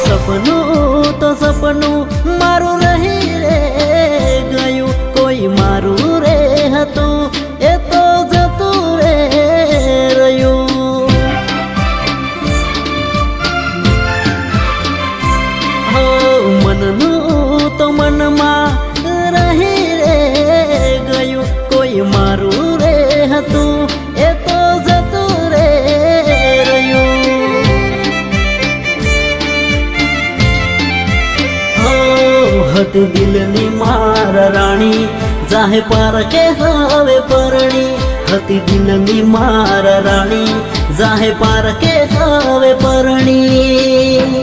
સપનું તો સપનું મારું રહી રે ગયું, કોઈ મારું રે હતું એ તો જતું રે રહ્યું. હો મનનું તો મનમાં રહી રે ગયું, કોઈ મારું રે હતું એ તો જતું રે રહ્યું. હતી દિલની મારા રાણી જાહે પારકે હવે પરણી, હતી દિલની મારા રાણી જાહે પારકે હવે પરણી.